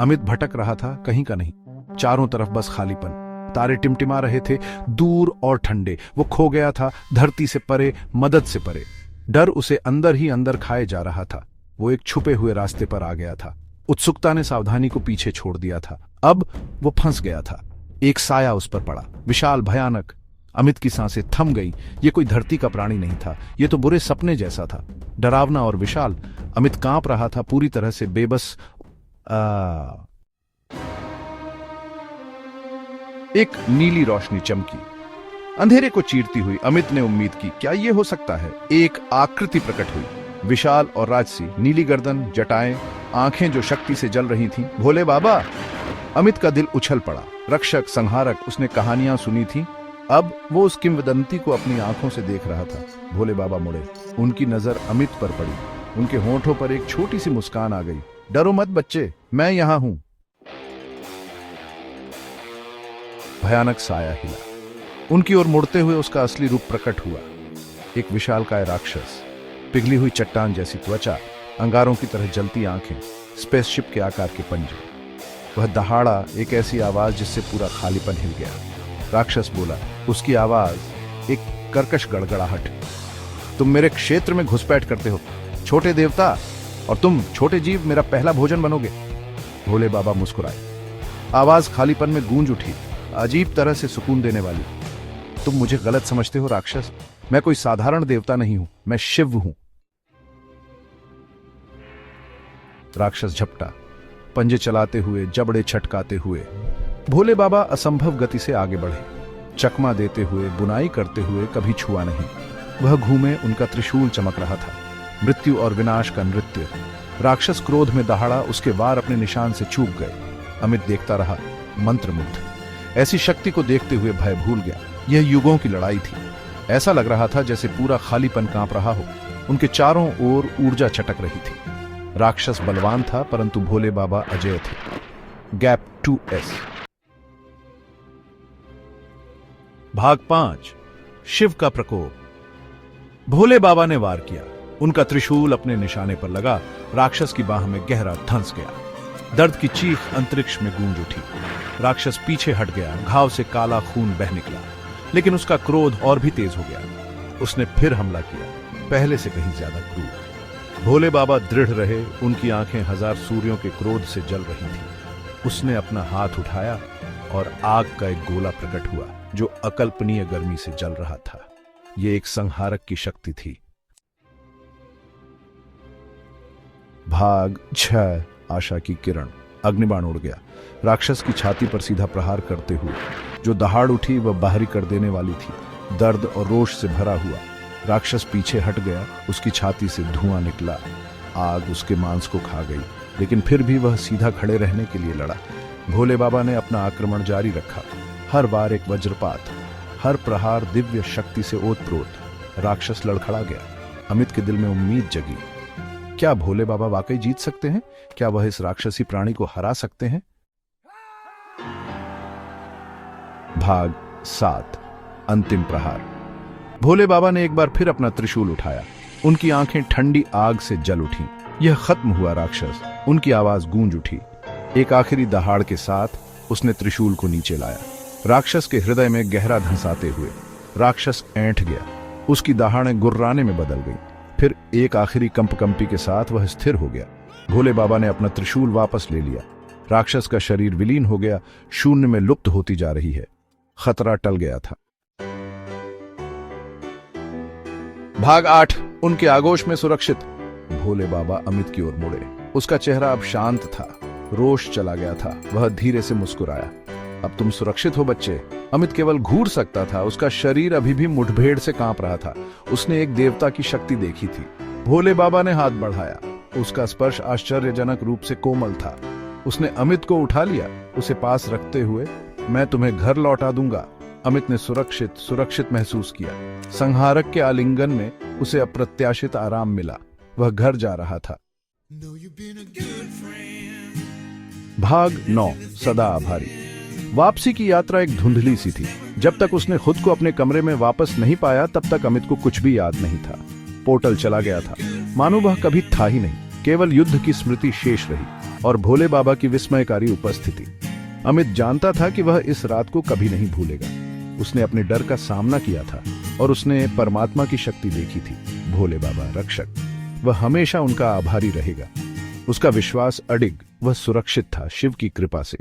अमित भटक रहा था, कहीं का नहीं। चारों तरफ बस खालीपन। तारे टिमटिमा रहे थे, दूर और ठंडे। वो खो गया था, धरती से परे, मदद से परे। डर उसे अंदर ही अंदर खाए जा रहा था। वो एक छुपे हुए रास्ते पर आ गया था। उत्सुकता ने सावधानी को पीछे छोड़ दिया था। अब वो फंस गया था। एक साया उस पर पड़ा, विशाल, भयानक। अमित की सांसें थम गईं। ये कोई धरती का प्राणी नहीं था, ये तो बुरे सपने जैसा था, डरावना और विशाल। अमित कांप रहा था, पूरी तरह से बेबस। एक नीली रोशनी चमकी, अंधेरे को चीरती हुई। अमित ने उम्मीद की, क्या ये हो सकता है? एक आकृति प्रकट हुई, विशाल और राजसी। नीली गर्दन, जटाएं, आंखें जो शक्ति से जल रही थीं। भोले बाबा! अमित का दिल उछल पड़ा। रक्षक, संहारक, उसने कहानियां सुनी थी। अब वो उस किंवदंती को अपनी आंखों से देख रहा था। भोले बाबा मुड़े, उनकी नजर अमित पर पड़ी। उनके होंठों पर एक छोटी सी मुस्कान आ गई। डरो मत बच्चे, मैं यहां हूं। भयानक साया हिला, उनकी ओर मुड़ते हुए उसका असली रूप प्रकट हुआ। एक विशालकाय राक्षस, पिघली हुई चट्टान जैसी त्वचा, अंगारों की तरह जलती आंखें, स्पेसशिप के आकार के पंजे। वह दहाड़ा, एक ऐसी आवाज जिससे पूरा खालीपन हिल गया। राक्षस बोला, उसकी आवाज एक कर्कश गड़गड़ाहट। तुम मेरे क्षेत्र में घुसपैठ करते हो, छोटे देवता, और तुम छोटे जीव मेरा पहला भोजन बनोगे। भोले बाबा मुस्कुराए। आवाज खालीपन में गूंज उठी, अजीब तरह से सुकून देने वाली। तुम मुझे गलत समझते हो राक्षस, मैं कोई साधारण देवता नहीं हूं, मैं शिव हूं। राक्षस झपटा, पंजे चलाते हुए, जबड़े छटकाते हुए। भोले बाबा असंभव गति से आगे बढ़े, चकमा देते हुए, बुनाई करते हुए, कभी छुआ नहीं। वह घूमे, उनका त्रिशूल चमक रहा था, मृत्यु और विनाश का नृत्य। राक्षस क्रोध में दहाड़ा, उसके वार अपने निशान से चूक गए। अमित देखता रहा, मंत्रमुग्ध। ऐसी शक्ति को देखते हुए भय भूल गया। यह युगों की लड़ाई थी। ऐसा लग रहा था जैसे पूरा खालीपन कांप रहा हो। उनके चारों ओर ऊर्जा चटक रही थी। राक्षस बलवान था, परंतु भोले बाबा अजेय थे। Gap 2S। भाग 5, शिव का प्रकोप। भोले बाबा ने वार किया। उनका त्रिशूल अपने निशाने पर लगा। राक्षस की बाह में गहरा धंस गया। दर्द की चीख अंतरिक्ष में गूंज उठी। राक्षस पीछे हट गया, घाव से काला खून बह निकला। लेकिन उसका क्रोध और भी तेज हो गया। उसने फिर हमला किया, पहले से कहीं ज्यादा क्रूर। भोले बाबा दृढ़ रहे, उनकी आंखें हजार सूर्यों के क्रोध से जल रही थीं। उसने अपना हाथ उठाया और आग का एक गोला प्रकट हुआ जो अकल्पनीय गर्मी से जल रहा था। यह एक संहारक की शक्ति थी। भाग 6, आशा की किरण। अग्निबाण उड़ गया, राक्षस की छाती पर सीधा प्रहार करते हुए। जो दहाड़ उठी वह बाहरी कर देने वाली थी। दर्द और रोष से भरा हुआ राक्षस पीछे हट गया। उसकी छाती से धुआं निकला। आग उसके मांस को खा गई, लेकिन फिर भी वह सीधा खड़े रहने के लिए लड़ा। भोले बाबा ने अपना आक्रमण जारी रखा। हर बार एक वज्रपात, हर प्रहार दिव्य शक्ति से ओतप्रोत। राक्षस लड़खड़ा गया। अमित के दिल में उम्मीद जगी। क्या भोले बाबा वाकई जीत सकते हैं? क्या वह इस राक्षसी प्राणी को हरा सकते हैं? भाग 7, अंतिम प्रहार। भोले बाबा ने एक बार फिर अपना त्रिशूल उठाया। उनकी आंखें ठंडी आग से जल उठीं। यह खत्म हुआ राक्षस। उनकी आवाज गूंज उठी। एक आखिरी दहाड़ के साथ उसने त्रिशूल को नीचे लाया, राक्षस के हृदय में गहरा धंसाते हुए। राक्षस ऐंठ गया। उसकी दहाड़ें गुर्राने में बदल गईं। फिर एक आखिरी कंपकंपी के साथ वह स्थिर हो गया। भोले बाबा ने अपना त्रिशूल वापस ले लिया। राक्षस का शरीर विलीन हो गया, शून्य में लुप्त होती जा रही है। खतरा टल गया था। भाग 8, उनके आगोश में सुरक्षित। भोले बाबा अमित की ओर मुड़े। उसका चेहरा अब शांत था, रोष चला गया था। वह धीरे से मुस्कुराया। अब तुम सुरक्षित हो बच्चे। अमित केवल घूर सकता था, उसका शरीर अभी भी मुठभेड़ से कांप रहा था। उसने एक देवता की शक्ति देखी थी। भोले बाबा ने हाथ बढ़ाया। उसका स्पर्श आश्चर्यजनक रूप से कोमल था। उसने अमित को उठा लिया, उसे पास रखते हुए, मैं तुम्हें घर लौटा दूंगा। अमित ने सुरक्षित महसूस किया। संहारक के आलिंगन में उसे अप्रत्याशित आराम मिला। वह घर जा रहा था। भाग 9, सदा आभारी। वापसी की यात्रा एक धुंधली सी थी। जब तक उसने खुद को अपने कमरे में वापस नहीं पाया, तब तक अमित को कुछ भी याद नहीं था। पोर्टल चला गया था, मानो वह कभी था ही नहीं। केवल युद्ध की स्मृति शेष रही और भोले बाबा की विस्मयकारी उपस्थिति। अमित जानता था कि वह इस रात को कभी नहीं भूलेगा। उसने अपने डर का सामना किया था और उसने परमात्मा की शक्ति देखी थी। भोले बाबा रक्षक, वह हमेशा उनका आभारी रहेगा। उसका विश्वास अडिग, वह सुरक्षित था शिव की कृपा से।